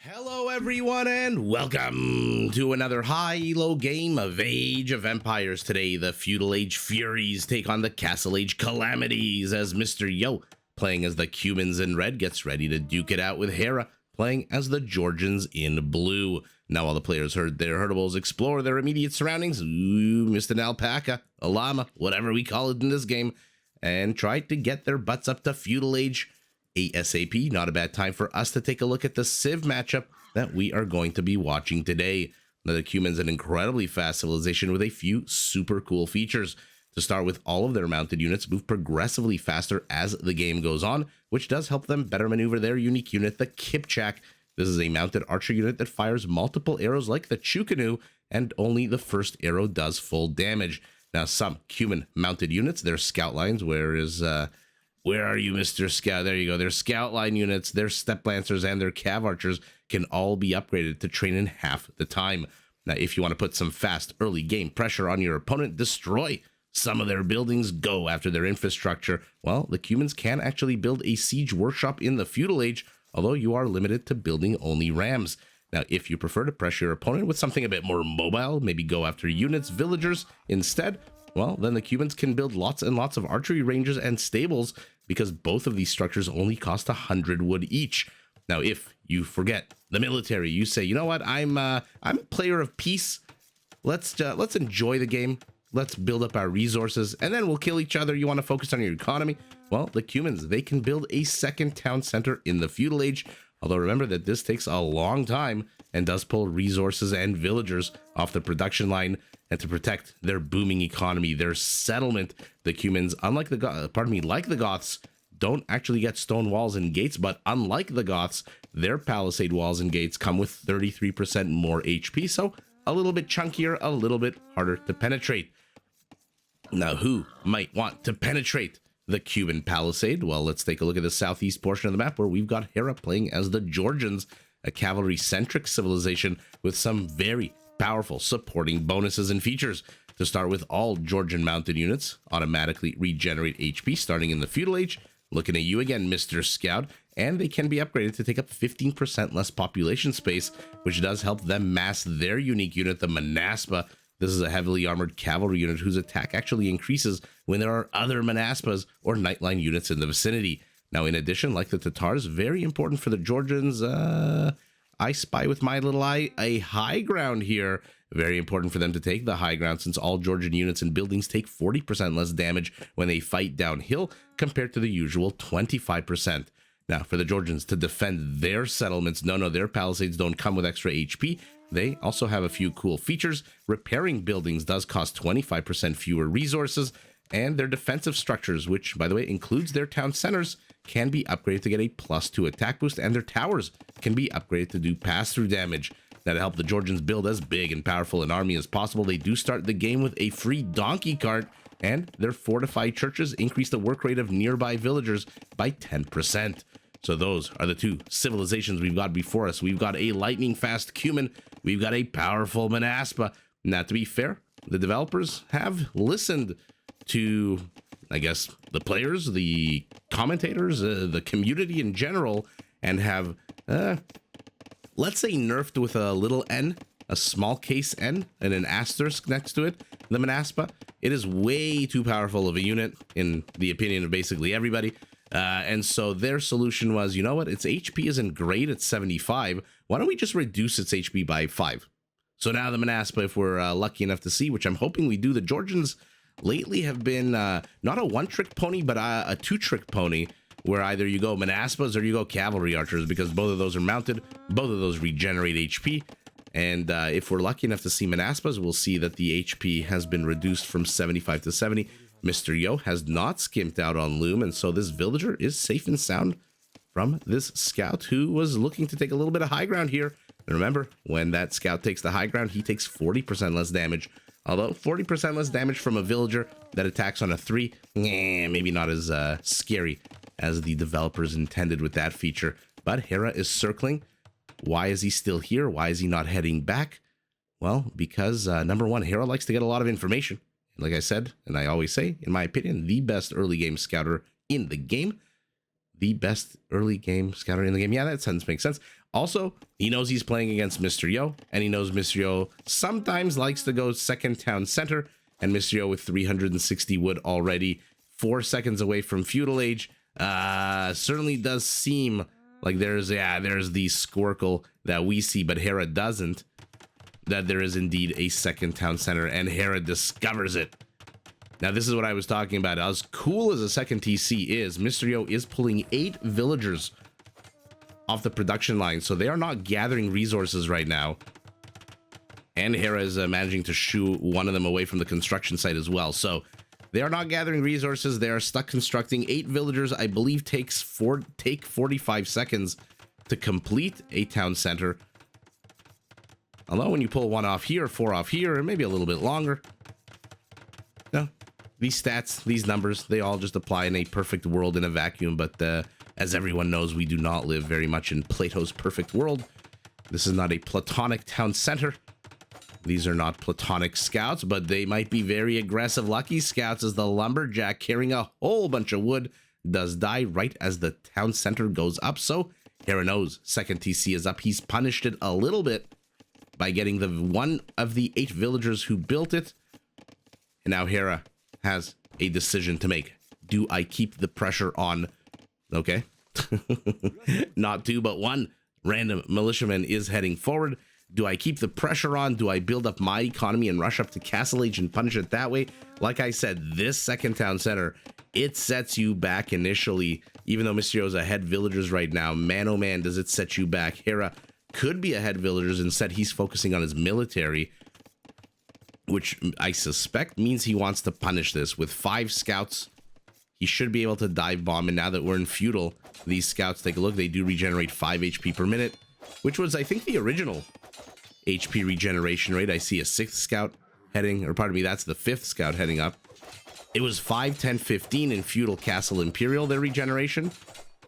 Hello everyone and welcome to another high-elo game of Age of Empires. Today, the Feudal Age Furies take on the Castle Age Calamities as Mr. Yo, playing as the Cumans in red, gets ready to duke it out with Hera, playing as the Georgians in blue. Now all the players heard their herdables explore their immediate surroundings, missed an alpaca, a llama, whatever we call it in this game, and tried to get their butts up to Feudal Age ASAP. Not a bad time for us to take a look at the Civ matchup that we are going to be watching today. Now, the Cumans, an incredibly fast civilization with a few super cool features. To start with, all of their mounted units move progressively faster as the game goes on, which does help them better maneuver their unique unit, the Kipchak. This is a mounted archer unit that fires multiple arrows like the Chukanu, and only the first arrow does full damage. Now, some Cuman mounted units, their scout lines, where are you, Mr. Scout? There you go. Their scout line units, their step lancers, and their cav archers can all be upgraded to train in half the time. Now, if you want to put some fast early game pressure on your opponent, destroy some of their buildings, go after their infrastructure, well, the Cumans can actually build a siege workshop in the Feudal Age, although you are limited to building only rams. Now, if you prefer to pressure your opponent with something a bit more mobile, maybe go after units, villagers instead, well, then the Cumans can build lots and lots of archery ranges and stables, because both of these structures only cost 100 wood each. Now, if you forget the military, you say, you know what, I'm a player of peace. Let's enjoy the game. Let's build up our resources, and then we'll kill each other. You want to focus on your economy? Well, the Cumans, they can build a second town center in the Feudal Age, although remember that this takes a long time and does pull resources and villagers off the production line. And to protect their booming economy, their settlement, the Cumans, like the Goths, don't actually get stone walls and gates, but unlike the Goths, their palisade walls and gates come with 33% more HP, so a little bit chunkier, a little bit harder to penetrate. Now, who might want to penetrate the Cuban palisade? Well, let's take a look at the southeast portion of the map, where we've got Hera playing as the Georgians, a cavalry-centric civilization with some very powerful supporting bonuses and features. To start with, all Georgian mounted units automatically regenerate HP starting in the Feudal Age. Looking at you again, Mr. Scout, and they can be upgraded to take up 15% less population space, which does help them mass their unique unit, the Manaspa. This is a heavily armored cavalry unit whose attack actually increases when there are other Manaspas or Nightline units in the vicinity. Now, in addition, like the Tatars, very important for the Georgians, I spy with my little eye a high ground here. Very important for them to take the high ground, since all Georgian units and buildings take 40% less damage when they fight downhill compared to the usual 25%. Now, for the Georgians to defend their settlements, their palisades don't come with extra HP. They also have a few cool features. Repairing buildings does cost 25% fewer resources, and their defensive structures, which, by the way, includes their town centers, can be upgraded to get a +2 attack boost, and their towers can be upgraded to do pass-through damage. Now, to help the Georgians build as big and powerful an army as possible, they do start the game with a free donkey cart, and their fortified churches increase the work rate of nearby villagers by 10%. So those are the two civilizations we've got before us. We've got a lightning-fast Cuman, we've got a powerful Manaspa. Now, to be fair, the developers have listened to, I guess, the players, the commentators, the community in general, and have, let's say, nerfed with a little n, a small case n, and an asterisk next to it, the Manaspa. It is way too powerful of a unit, in the opinion of basically everybody. And so their solution was, you know what, its HP isn't great at 75. Why don't we just reduce its HP by 5? So now the Manaspa, if we're lucky enough to see, which I'm hoping we do, the Georgians lately have been not a one-trick pony, but a two-trick pony, where either you go Manaspas or you go cavalry archers, because both of those are mounted, both of those regenerate HP, and if we're lucky enough to see Manaspas, we'll see that the HP has been reduced from 75 to 70. Mr. Yo has not skimped out on loom, and so this villager is safe and sound from this scout, who was looking to take a little bit of high ground here. And remember, when that scout takes the high ground, he takes 40% less damage. Although 40% less damage from a villager that attacks on a 3, maybe not as scary as the developers intended with that feature. But Hera is circling. Why is he still here? Why is he not heading back? Well, because number one, Hera likes to get a lot of information. Like I said, and I always say, in my opinion, the best early game scouter in the game. the best early game scouter in the game. Yeah, that sense makes sense. Also, he knows he's playing against Mr. Yo, and he knows Mr. Yo sometimes likes to go second town center, and Mr. Yo with 360 wood already, 4 seconds away from Feudal Age. Certainly does seem like there's the Squircle that we see, but Hera doesn't. That there is indeed a second town center, and Hera discovers it. Now, this is what I was talking about. As cool as a second TC is, Mr. Yo is pulling 8 villagers off the production line, so they are not gathering resources right now. And Hera is managing to shoo one of them away from the construction site as well. So they are not gathering resources. They are stuck constructing. 8 villagers, I believe, take 45 seconds to complete a town center. Although when you pull 1 off here, 4 off here, maybe a little bit longer. No, these stats, these numbers, they all just apply in a perfect world in a vacuum. But as everyone knows, we do not live very much in Plato's perfect world. This is not a platonic town center. These are not platonic scouts, but they might be very aggressive lucky scouts, as the lumberjack carrying a whole bunch of wood does die right as the town center goes up. So Hera knows second TC is up. He's punished it a little bit by getting the one of the 8 villagers who built it. And now Hera has a decision to make. Do I keep the pressure on? Okay. Not 2, but 1 random militiaman is heading forward. Do I keep the pressure on? Do I build up my economy and rush up to Castle Age and punish it that way? Like I said, this second town center, it sets you back initially. Even though Mr. Yo's ahead villagers right now, man oh man, does it set you back. Hera could be ahead villagers. Instead, he's focusing on his military, which I suspect means he wants to punish this. With 5 scouts, he should be able to dive bomb. And now that we're in Feudal, these scouts, take a look, they do regenerate 5 HP per minute, which was, I think, the original HP regeneration rate. I see a 6th scout heading, or pardon me, that's the 5th scout heading up. It was 5, 10, 15 in Feudal Castle Imperial, their regeneration.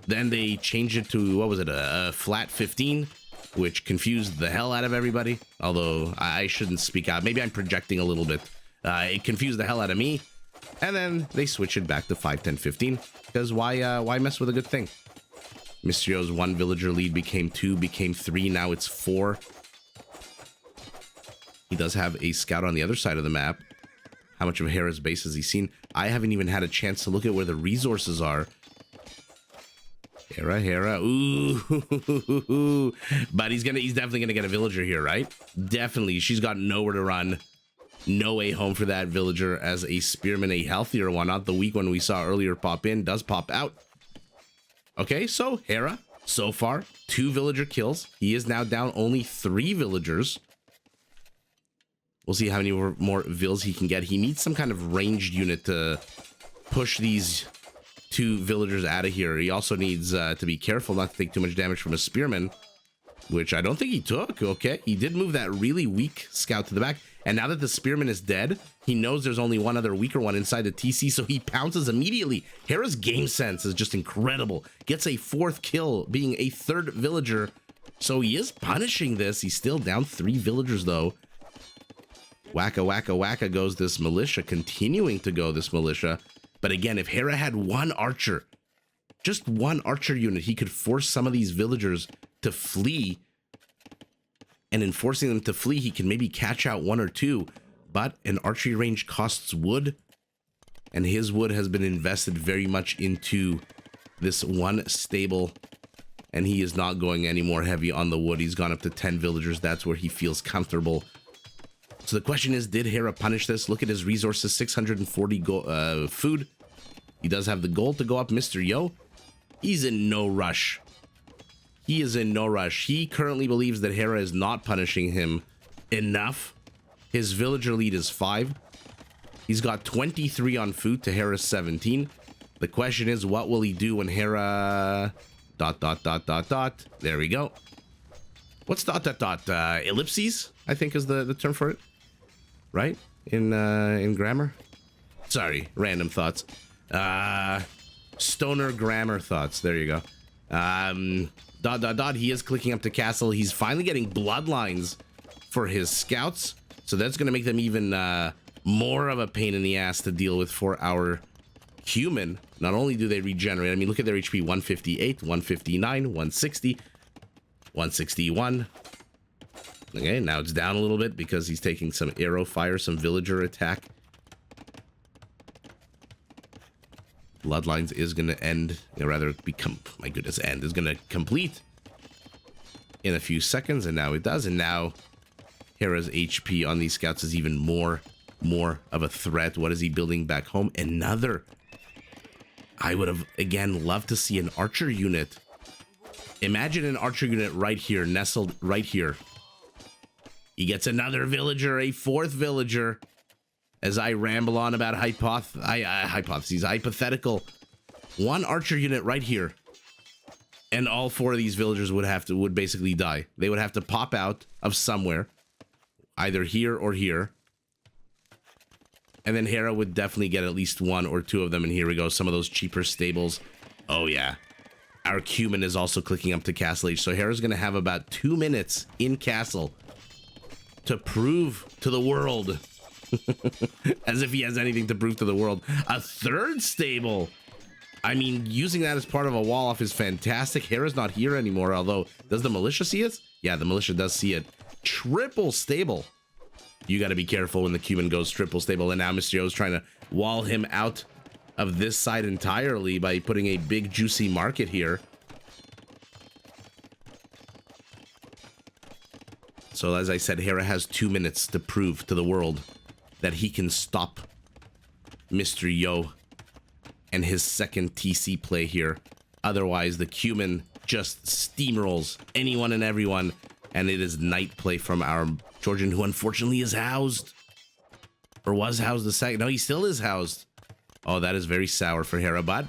Then they changed it to, what was it, a flat 15, which confused the hell out of everybody. Although I shouldn't speak out. Maybe I'm projecting a little bit. It confused the hell out of me. And then they switched it back to 5, 10, 15. Because why mess with a good thing? Mr. Yo's 1 villager lead became 2, became 3. Now it's 4. He does have a scout on the other side of the map. How much of Hera's base has he seen? I haven't even had a chance to look at where the resources are. Hera. Ooh. But he's definitely gonna get a villager here, right? Definitely. She's got nowhere to run. No way home for that villager, as a spearman, a healthier one, not the weak one we saw earlier pop in, does pop out. Okay, so Hera, so far, 2 villager kills. He is now down only 3 villagers. We'll see how many more vills he can get. He needs some kind of ranged unit to push these 2 villagers out of here. He also needs to be careful not to take too much damage from a spearman, which I don't think he took. Okay, he did move that really weak scout to the back. And now that the spearman is dead, he knows there's only one other weaker one inside the TC, so he pounces immediately. Hera's game sense is just incredible. Gets a 4th kill, being a 3rd villager. So he is punishing this. He's still down 3 villagers, though. Wacka goes this militia, continuing to go this militia. But again, if Hera had 1 archer, just 1 archer unit, he could force some of these villagers to flee. And in forcing them to flee, he can maybe catch out 1 or 2. But an archery range costs wood, and his wood has been invested very much into this 1 stable. And he is not going any more heavy on the wood. He's gone up to 10 villagers. That's where he feels comfortable. So the question is, did Hera punish this? Look at his resources, 640 food. He does have the gold to go up. Mr. Yo, he's in no rush. He is in no rush. He currently believes that Hera is not punishing him enough. His villager lead is 5. He's got 23 on food to Hera's 17. The question is, what will he do when Hera... ... There we go. What's ... Ellipses, I think is the term for it. Right? In grammar? Sorry, random thoughts. Stoner grammar thoughts. There you go. ... He is clicking up to castle. He's finally getting bloodlines for his scouts. So that's going to make them even more of a pain in the ass to deal with for our Cuman, not only do they regenerate, I mean, look at their HP, 158, 159, 160, 161. Okay, now it's down a little bit because he's taking some arrow fire, some villager attack. Bloodlines is going to end, or rather become, my goodness, end is going to complete in a few seconds, and now it does. And now Hera's HP on these scouts is even more of a threat. What is he building back home? Another. I would have, again, loved to see an archer unit. Imagine an archer unit right here, nestled right here. He gets another villager, a fourth villager. As I ramble on about hypotheses, hypothetical. One archer unit right here. And all four of these villagers would basically die. They would have to pop out of somewhere. Either here or here. And then Hera would definitely get at least one or two of them. And here we go. Some of those cheaper stables. Oh, yeah. Our Cuman is also clicking up to Castle Age. So Hera's going to have about 2 minutes in Castle to prove to the world. As if he has anything to prove to the world. A third stable. I mean, using that as part of a wall off is fantastic. Hera's not here anymore. Although, does the militia see it? Yeah, the militia does see it. Triple stable. You got to be careful when the Cuman goes triple stable. And now Mysterio's trying to wall him out of this side entirely by putting a big juicy market here. So as I said, Hera has 2 minutes to prove to the world that he can stop Mr. Yo and his second TC play here. Otherwise, the Cuman just steamrolls anyone and everyone, and it is night play from our Georgian, who unfortunately is housed. Or was housed the second. No, he still is housed. Oh, that is very sour for Hera. But,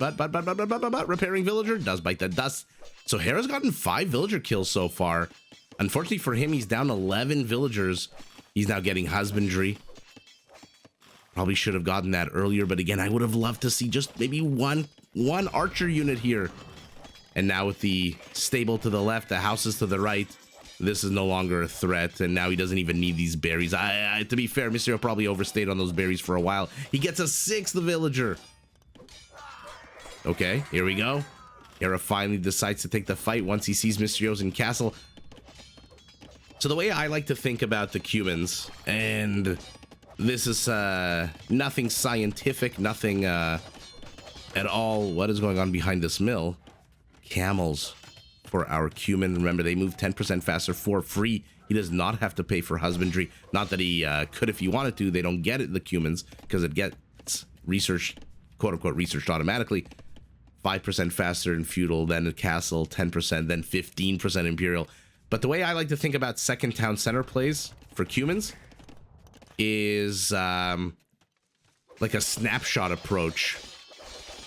repairing villager does bite the dust. So Hera's gotten 5 villager kills so far. Unfortunately for him, he's down 11 villagers. He's now getting husbandry. Probably should have gotten that earlier, but again, I would have loved to see just maybe one archer unit here. And now with the stable to the left, the houses to the right, this is no longer a threat, and now he doesn't even need these berries. To be fair, Mysterio probably overstayed on those berries for a while. He gets a 6th villager. Okay, here we go. Hera finally decides to take the fight once he sees Mysterio's in castle. So the way I like to think about the Cumans, and this is nothing scientific, nothing at all. What is going on behind this mill? Camels for our Cuman. Remember, they move 10% faster for free. He does not have to pay for husbandry. Not that he could if he wanted to. They don't get it, the Cumans, because it gets researched, quote-unquote, researched automatically. 5% faster in Feudal, then a Castle, 10%, then 15% Imperial. But the way I like to think about second town center plays for Cumans is like a snapshot approach.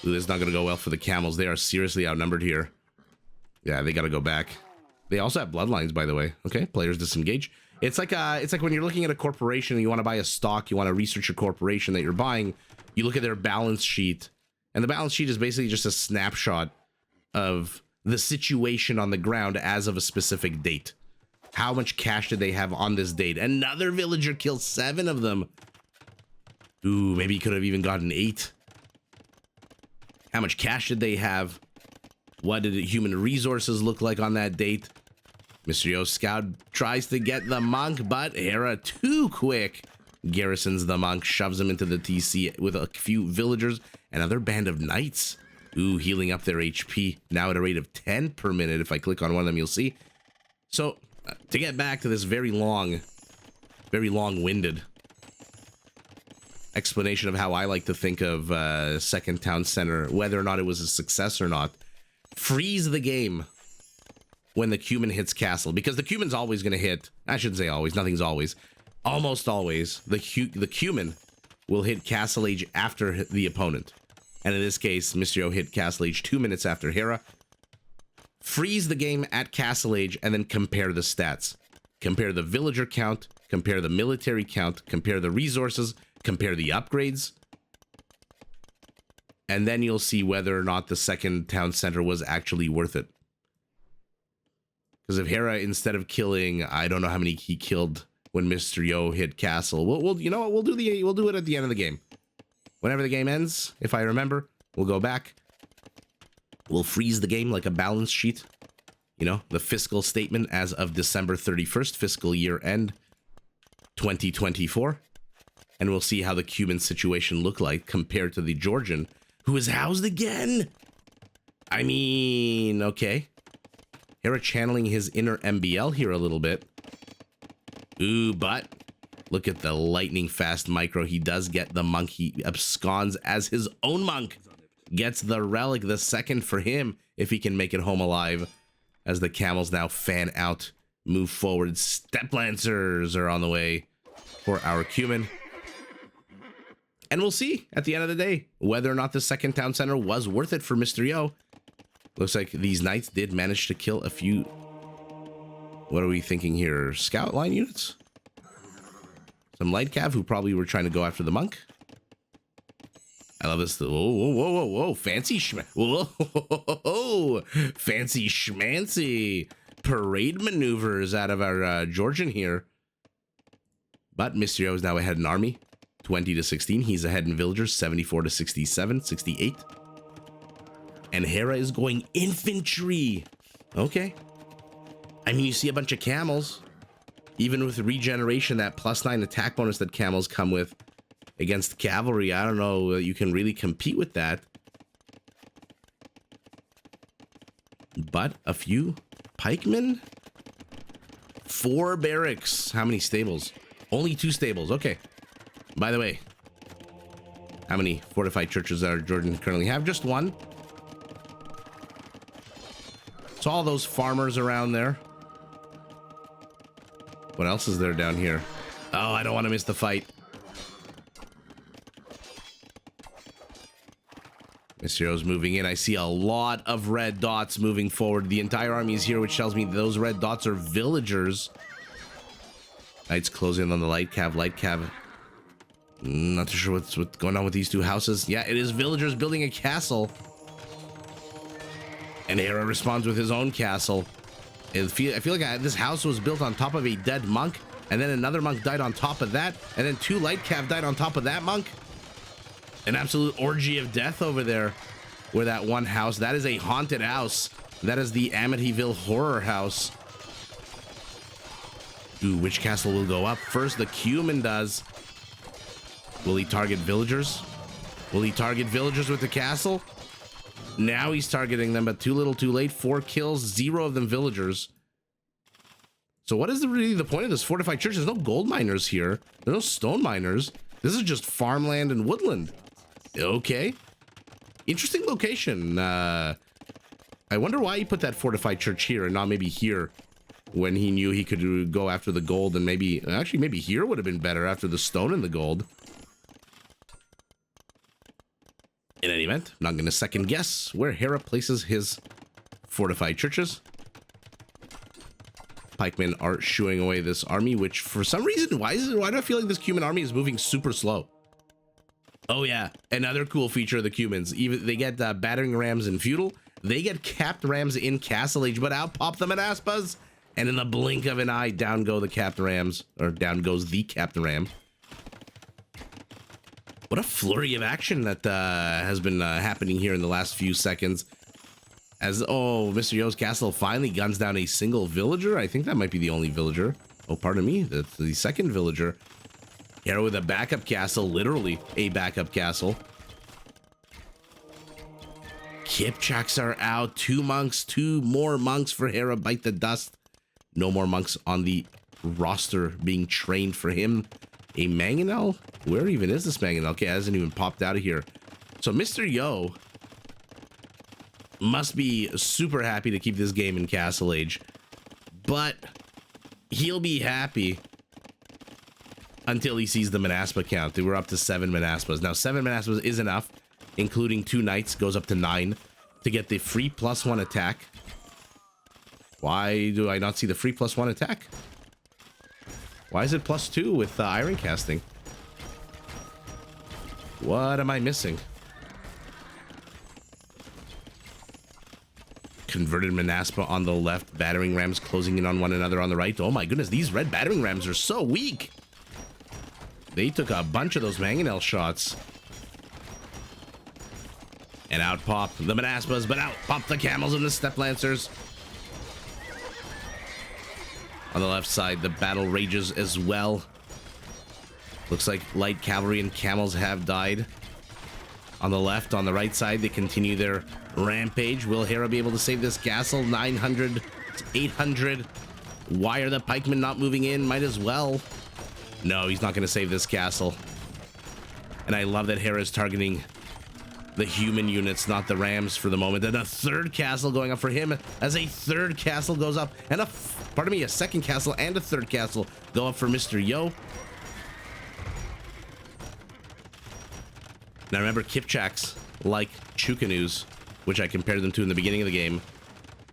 Ooh, this is not going to go well for the camels. They are seriously outnumbered here. Yeah, they got to go back. They also have bloodlines, by the way. Okay, players disengage. It's like when you're looking at a corporation and you want to buy a stock, you want to research your corporation that you're buying. You look at their balance sheet, and the balance sheet is basically just a snapshot of the situation on the ground as of a specific date. How much cash did they have on this date? Another villager killed 7 of them. Ooh, maybe he could have even gotten 8. How much cash did they have? What did human resources look like on that date? Mysterio Scout tries to get the monk, but Hera too quick garrisons the monk, shoves him into the TC with a few villagers. Another band of knights. Ooh, healing up their HP, now at a rate of 10 per minute. If I click on one of them, you'll see. So, to get back to this very long-winded explanation of how I like to think of second town center, whether or not it was a success or not, freeze the game when the Cuman hits castle, because the Cuman's always going to hit. I shouldn't say always, nothing's always. Almost always, the Cuman will hit Castle Age after the opponent. And in this case, Mysterio hit Castle Age 2 minutes after Hera. Freeze the game at Castle Age and then compare the stats. Compare the villager count, compare the military count, compare the resources, compare the upgrades. And then you'll see whether or not the second town center was actually worth it. Because if Hera, instead of killing, I don't know how many he killed when Mysterio hit Castle, we'll you know what, we'll do it at the end of the game. Whenever the game ends, if I remember, We'll go back. We'll freeze the game like a balance sheet. You know, the fiscal statement as of December 31st, fiscal year end 2024. And we'll see how the Cuman situation looked like compared to the Georgian, who is housed again. I mean, okay. Hera channeling his inner MBL here a little bit. Ooh, but look at the lightning fast micro. He does get the monk. He absconds as his own monk. Gets the relic, the second for him, if he can make it home alive. As the camels now fan out, move forward. Step Lancers are on the way for our Cuman. And we'll see at the end of the day whether or not the second town center was worth it for Mr. Yo. Looks like these knights did manage to kill a few. What are we thinking here? Scout line units? Some light cav who probably were trying to go after the monk. I love this. Whoa, whoa, whoa, whoa, whoa. Fancy whoa, fancy schmancy parade maneuvers out of our Georgian here. But Mr. Yo is now ahead in army, 20 to 16. He's ahead in villagers, 74 to 67, 68. And Hera is going infantry. Okay. I mean, you see a bunch of camels. Even with regeneration, that +9 attack bonus that camels come with against cavalry, I don't know, you can really compete with that. But a few pikemen? 4 barracks. How many stables? Only 2 stables. Okay. By the way, how many fortified churches are Georgian currently have? Just 1. So all those farmers around there. What else is there down here? Oh, I don't want to miss the fight. Mr. Yo's moving in. I see a lot of red dots moving forward. The entire army is here, which tells me those red dots are villagers. Knights closing on the light cav. Light cav. Not too sure what's going on with these 2 houses. Yeah, it is villagers building a castle. And Hera responds with his own castle. I feel like this house was built on top of a dead monk, and then another monk died on top of that, and then 2 light cav died on top of that monk. An absolute orgy of death over there, where that one house, that is a haunted house. That is the Amityville horror house. Ooh, which castle will go up first? The Cuman does. Will he target villagers? Will he target villagers with the castle? Now he's targeting them, but too little too late. 4 kills, 0 of them villagers. So what is really the point of this fortified church? There's no gold miners here. There's no stone miners. This is just farmland and woodland. Okay. Interesting location. I wonder why he put that fortified church here and not maybe here, when he knew he could go after the gold, and maybe here would have been better after the stone and the gold. In any event, I'm not going to second guess where Hera places his fortified churches. Pikemen are shooing away this army, which for some reason, why do I feel like this Cuman army is moving super slow? Oh yeah, another cool feature of the Cumans. Even they get battering rams in feudal, they get capped rams in Castle Age, but out pop them at Aspas, and in the blink of an eye, down go the capped rams, or down goes the capped ram. What a flurry of action that has been happening here in the last few seconds. As, oh, Mr. Yo's castle finally guns down a single villager. I think that might be the only villager. Oh, pardon me, that's the second villager. Hera with a backup castle, literally a backup castle. Kipchaks are out. 2 monks, 2 more monks for Hera. Bite the dust. No more monks on the roster being trained for him. A mangonel? Where even is this mangonel? Okay, it hasn't even popped out of here. So Mr. Yo must be super happy to keep this game in Castle Age, but he'll be happy until he sees the Manaspa count. We're up to 7 Manaspas. Now 7 Manaspas is enough, including 2 knights, goes up to 9 to get the free +1 attack. Why do I not see the free +1 attack? Why is it +2 with iron casting? What am I missing? Converted Manaspa on the left, battering rams closing in on one another on the right. Oh my goodness, these red battering rams are so weak. They took a bunch of those mangonel shots. And out pop the Manaspas, but out pop the Camels and the Step Lancers. On the left side, the battle rages as well. Looks like light cavalry and camels have died. On the left, on the right side, they continue their rampage. Will Hera be able to save this castle? 900 to 800. Why are the pikemen not moving in? Might as well. No, he's not going to save this castle. And I love that Hera is targeting the human units, not the rams for the moment. And a third castle going up for him as a third castle goes up. And a second castle and a third castle go up for Mr. Yo. Now remember, Kipchaks, like Chukanus, which I compared them to in the beginning of the game,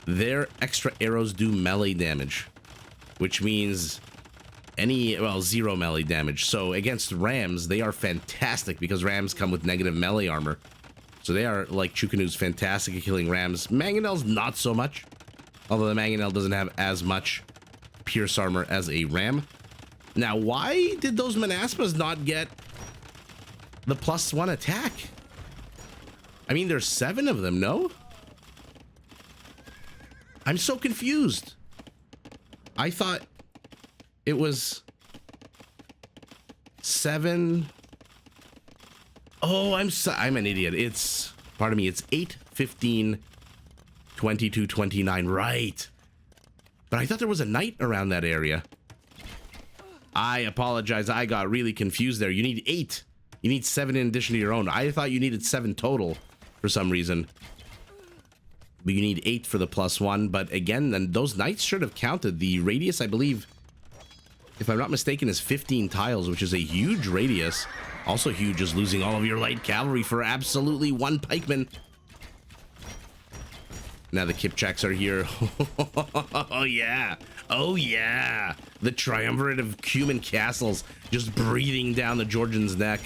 their extra arrows do melee damage, which means zero melee damage. So against rams, they are fantastic because rams come with negative melee armor. So they are, like Chukanus, fantastic at killing rams. Mangonel's not so much, although the Mangonel doesn't have as much pierce armor as a ram. Now, why did those Manaspas not get the +1 attack? I mean, there's 7 of them, no? I'm so confused. I thought it was 7. Oh, I'm an idiot. It's, pardon me, it's 8, 15, 22, 29, right. But I thought there was a knight around that area. I apologize. I got really confused there. You need 8. You need 7 in addition to your own. I thought you needed 7 total for some reason. But you need 8 for the +1. But again, then those knights should have counted. The radius, I believe, if I'm not mistaken, is 15 tiles, which is a huge radius. Also huge is losing all of your light cavalry for absolutely 1 pikeman. Now the Kipchaks are here. Oh yeah. Oh yeah. The triumvirate of Cuman castles just breathing down the Georgian's neck.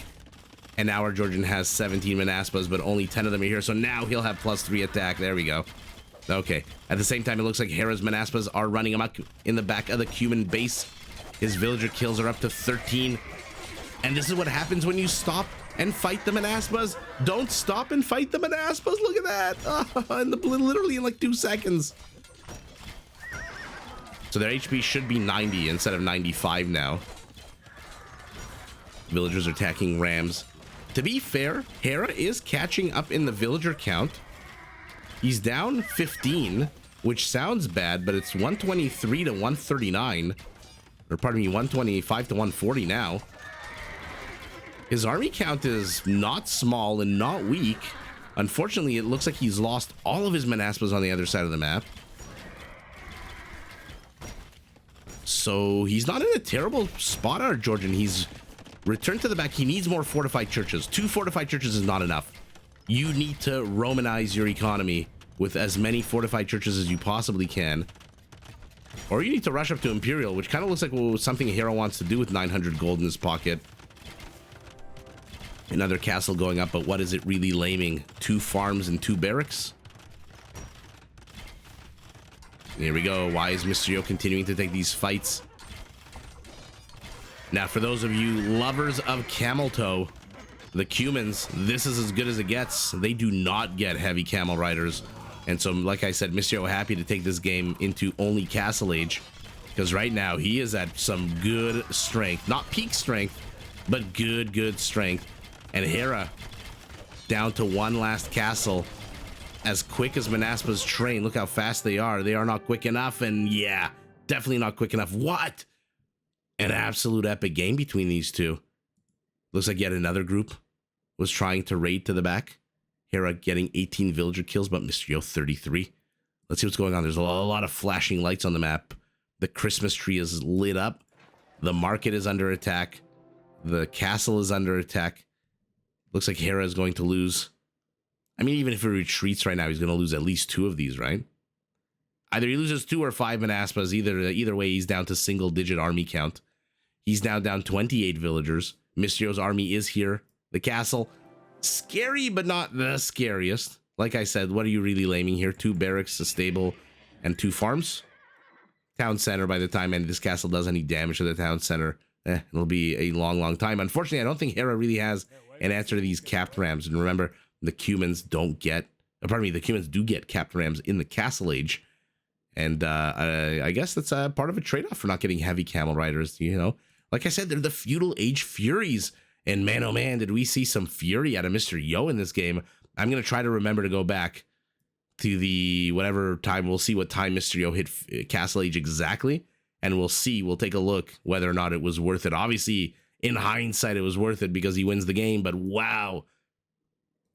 And now our Georgian has 17 Manaspas, but only 10 of them are here. So now he'll have +3 attack. There we go. Okay. At the same time, it looks like Hera's Manaspas are running amok in the back of the Cuman base. His villager kills are up to 13. And this is what happens when you stop and fight the Manaspas. Don't stop and fight the Manaspas. Look at that. Literally in like 2 seconds. So their HP should be 90 instead of 95 now. Villagers are attacking rams. To be fair, Hera is catching up in the villager count. He's down 15, which sounds bad, but it's 123 to 139. Or pardon me, 125 to 140 now. His army count is not small and not weak. Unfortunately, it looks like he's lost all of his Manaspas on the other side of the map. So he's not in a terrible spot, our Georgian. He's returned to the back. He needs more fortified churches. 2 fortified churches is not enough. You need to Romanize your economy with as many fortified churches as you possibly can. Or you need to rush up to Imperial, which kind of looks like something a hero wants to do with 900 gold in his pocket. Another castle going up, but what is it really laming? 2 farms and 2 barracks? Here we go. Why is Mr. Yo continuing to take these fights? Now, for those of you lovers of camel toe, the Cumans, this is as good as it gets. They do not get heavy camel riders. And so, like I said, Mr. Yo happy to take this game into only Castle Age. Because right now, he is at some good strength. Not peak strength, but good strength. And Hera down to 1 last castle. As quick as Manaspas train. Look how fast they are. They are not quick enough. And yeah, definitely not quick enough. What? An absolute epic game between these two. Looks like yet another group was trying to raid to the back. Hera getting 18 villager kills, but Mr. Yo 33. Let's see what's going on. There's a lot of flashing lights on the map. The Christmas tree is lit up. The market is under attack. The castle is under attack. Looks like Hera is going to lose. I mean, even if he retreats right now, he's going to lose at least 2 of these, right? Either he loses 2 or 5 Manaspas. Either way, he's down to single-digit army count. He's now down 28 villagers. Mr. Yo's army is here. The castle, scary, but not the scariest. Like I said, what are you really laming here? 2 barracks, a stable, and 2 farms. Town center by the time this castle does any damage to the town center. It'll be a long time. Unfortunately, I don't think Hera really has an answer to these capped rams. And remember, The Cumans don't get, pardon me, the Cumans do get Captain Rams in the Castle Age. And I guess that's part of a trade-off for not getting heavy camel riders, you know. Like I said, they're the Feudal Age Furies. And man, oh man, did we see some fury out of Mr. Yo in this game. I'm going to try to remember to go back to the whatever time. We'll see what time Mr. Yo hit Castle Age exactly. And we'll see, we'll take a look whether or not it was worth it. Obviously, in hindsight, it was worth it because he wins the game. But wow,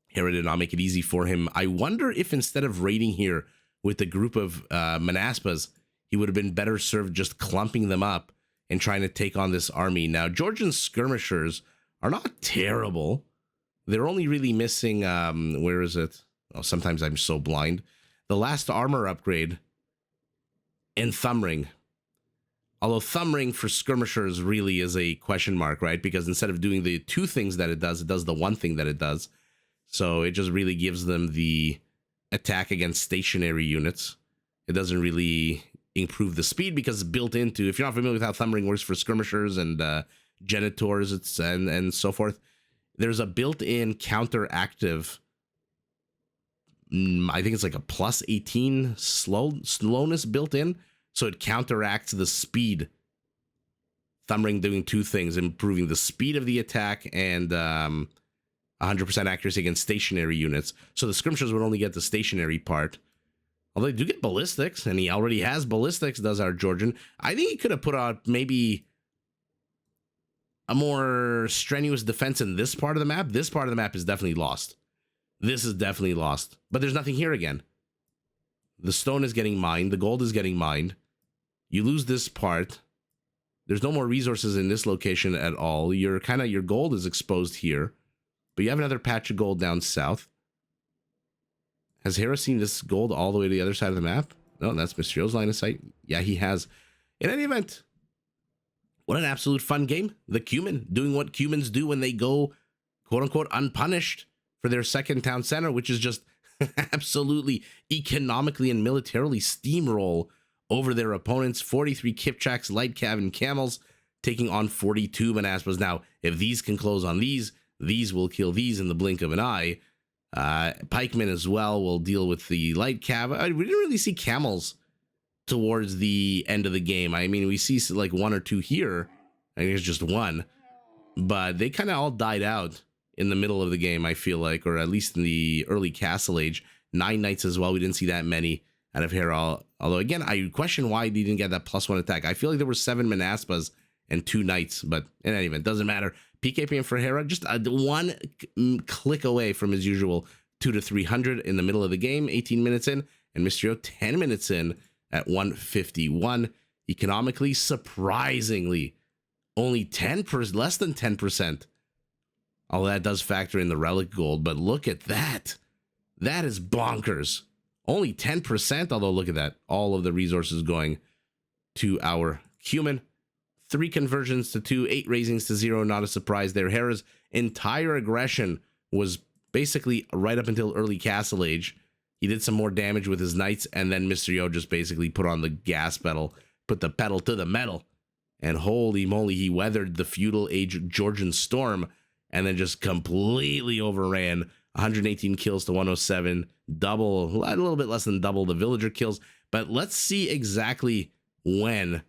Hera did not make it easy for him. I wonder if instead of raiding here with the group of Manaspas, he would have been better served just clumping them up and trying to take on this army. Now, Georgian skirmishers are not terrible. They're only really missing, where is it? Oh, sometimes I'm so blind. The last armor upgrade and thumb ring. Although thumb ring for skirmishers really is a question mark, right? Because instead of doing the two things that it does the one thing that it does. So it just really gives them the attack against stationary units. It doesn't really improve the speed because it's built into, if you're not familiar with how thumb ring works for skirmishers and genitors and so forth, there's a built-in counteractive, I think it's like a plus 18 slowness built in, so it counteracts the speed. Thumb ring doing two things, improving the speed of the attack and 100% accuracy against stationary units. So the skirmishers would only get the stationary part. Although they do get ballistics, and he already has ballistics, does our Georgian. I think he could have put out maybe a more strenuous defense in this part of the map. This part of the map is definitely lost. This is definitely lost. But there's nothing here again. The stone is getting mined. The gold is getting mined. You lose this part. There's no more resources in this location at all. Your gold is exposed here. But you have another patch of gold down south. Has Hera seen this gold all the way to the other side of the map? No, that's Mr. Yo's line of sight. Yeah, he has. In any event, what an absolute fun game. The Cuman doing what Cumans do when they go, quote unquote, unpunished for their second town center, which is just absolutely economically and militarily steamroll over their opponents. 43 Kipchaks, light cav, and camels taking on 42 Manaspas. Now, if these can close on these will kill these in the blink of an eye. Pikemen as well will deal with the light cav. We didn't really see camels towards the end of the game. I mean, we see like one or two here. I think it's just one. But they kind of all died out in the middle of the game, I feel like, or at least in the early Castle Age. 9 knights as well. We didn't see that many out of Hera. Although, again, I question why he didn't get that +1 attack. I feel like there were 7 Manaspas and 2 knights, but in any event, doesn't matter. PKPM for Hera, just one click away from his usual 200 to 300 in the middle of the game, 18 minutes in, and Mr. Yo 10 minutes in at 151. Economically, surprisingly, only 10%, less than 10%. Although that does factor in the relic gold, but look at that. That is bonkers. Only 10%, although look at that. All of the resources going to our Cuman. 3 conversions to 2, 8 raisings to 0, not a surprise there. Hera's entire aggression was basically right up until early Castle Age. He did some more damage with his knights, and then Mr. Yo just basically put on the gas pedal, put the pedal to the metal, and holy moly, he weathered the Feudal Age Georgian storm, and then just completely overran. 118 kills to 107, double, a little bit less than double the villager kills, but let's see exactly when.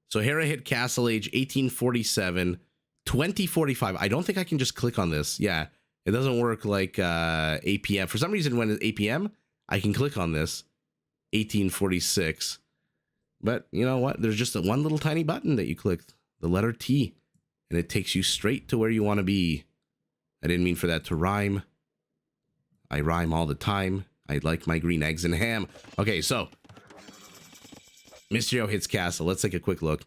So Hera hit Castle Age 1847, 2045. I don't think I can just click on this. Yeah, it doesn't work like APM. For some reason, when it's APM, I can click on this, 1846. But you know what? There's just one little tiny button that you click, the letter T, and it takes you straight to where you want to be. I didn't mean for that to rhyme. I rhyme all the time. I like my green eggs and ham. Okay, so Mr. Yo hits Castle. Let's take a quick look.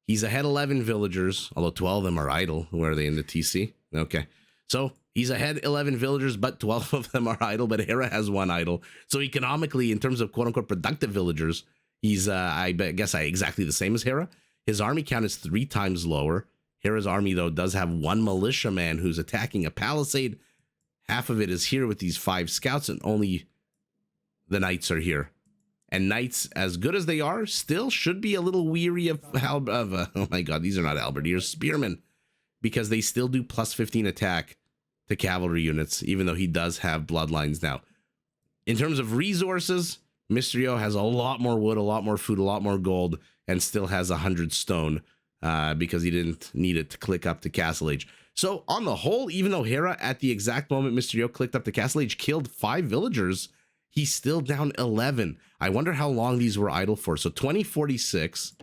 He's ahead 11 villagers, although 12 of them are idle. Where are they in the TC? Okay. So he's ahead 11 villagers, but 12 of them are idle, but Hera has 1 idle. So economically, in terms of quote-unquote productive villagers, he's, I guess, exactly the same as Hera. His army count is 3 times lower. Hera's army, though, does have 1 militiaman who's attacking a palisade. Half of it is here with these 5 scouts, and only the knights are here. And knights, as good as they are, still should be a little weary of oh my god, these are not halberdiers, spearmen, because they still do +15 attack to cavalry units, even though he does have bloodlines now. In terms of resources, Mr. Yo has a lot more wood, a lot more food, a lot more gold, and still has 100 stone because he didn't need it to click up to Castle Age. So on the whole, even though Hera, at the exact moment Mr. Yo clicked up to Castle Age, killed 5 villagers, he's still down 11. I wonder how long these were idle for. So 2046.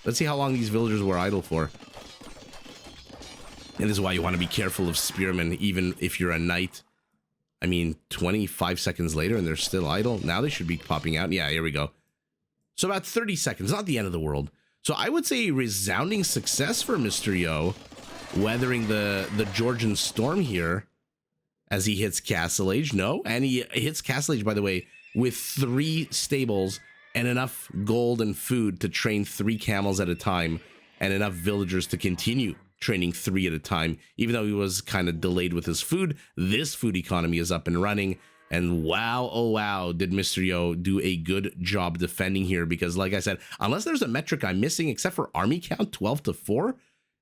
Let's see how long these villagers were idle for. And this is why you want to be careful of spearmen, even if you're a knight. I mean, 25 seconds later and they're still idle. Now they should be popping out. Yeah, here we go. So about 30 seconds, not the end of the world. So I would say a resounding success for Mr. Yo, weathering the Georgian storm here as he hits Castle Age. No, and he hits Castle Age, by the way, with 3 stables and enough gold and food to train 3 camels at a time and enough villagers to continue training 3 at a time. Even though he was kind of delayed with his food, this food economy is up and running. And wow, oh wow, did Mr. Yo do a good job defending here, because like I said, unless there's a metric I'm missing, except for army count, 12 to 4.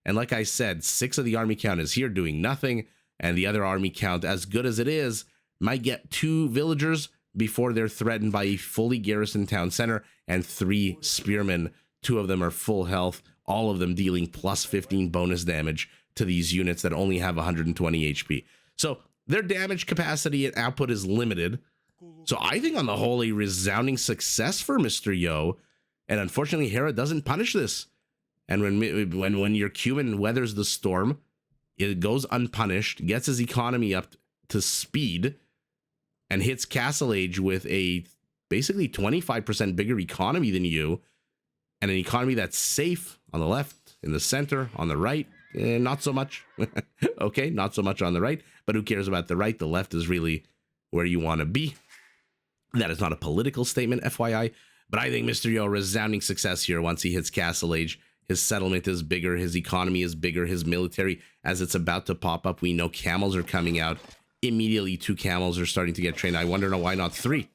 And like I said, 6 of the army count is here doing nothing. And the other army count, as good as it is, might get 2 villagers before they're threatened by a fully garrisoned town center and 3 spearmen. 2 of them are full health, all of them dealing plus 15 bonus damage to these units that only have 120 HP. So their damage capacity and output is limited. So I think on the whole, a resounding success for Mr. Yo. And unfortunately, Hera doesn't punish this. And when your Cuman weathers the storm, it goes unpunished, gets his economy up to speed, and hits Castle Age with a basically 25% bigger economy than you, and an economy that's safe on the left, in the center, on the right, not so much. Okay, not so much on the right, but who cares about the right? The left is really where you want to be. That is not a political statement, FYI, but I think Mr. Yo, resounding success here once he hits Castle Age. His settlement is bigger, his economy is bigger, his military, as it's about to pop up, we know camels are coming out. Immediately 2 camels are starting to get trained. I wonder why not 3.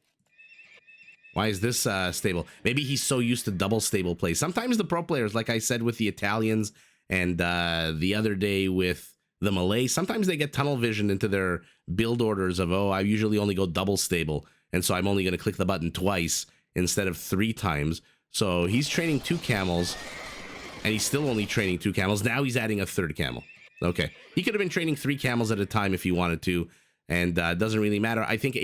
Why is this stable? Maybe he's so used to double stable play. Sometimes the pro players, like I said with the Italians and the other day with the Malays, sometimes they get tunnel vision into their build orders of, oh, I usually only go double stable, and so I'm only going to click the button twice instead of 3 times. So he's training 2 camels, and he's still only training 2 camels. Now he's adding a 3rd camel. Okay. He could have been training 3 camels at a time if he wanted to, and doesn't really matter. I think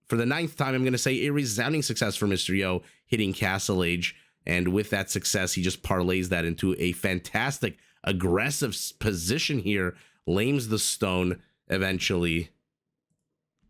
for the 9th time, I'm going to say a resounding success for Mr. Yo hitting Castle Age. And with that success, he just parlays that into a fantastic, aggressive position here. Lames the stone eventually.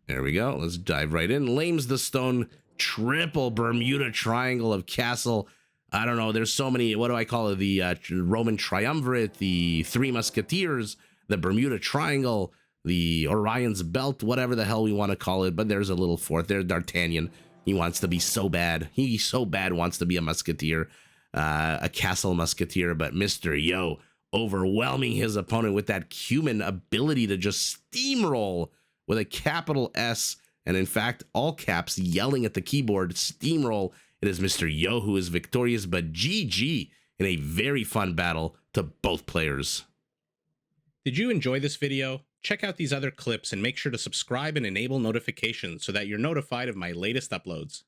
There we go. Let's dive right in. Lames the stone. Triple Bermuda Triangle of Castle. I don't know. There's so many. What do I call it? The Roman Triumvirate, the 3 Musketeers, the Bermuda Triangle, the Orion's Belt, whatever the hell we want to call it. But there's a little 4th. There's D'Artagnan. He wants to be so bad. He so bad wants to be a musketeer, a castle musketeer. But Mr. Yo overwhelming his opponent with that Cuman ability to just steamroll with a capital S. And in fact, all caps, yelling at the keyboard, steamroll. It is Mr. Yo who is victorious, but GG in a very fun battle to both players. Did you enjoy this video? Check out these other clips and make sure to subscribe and enable notifications so that you're notified of my latest uploads.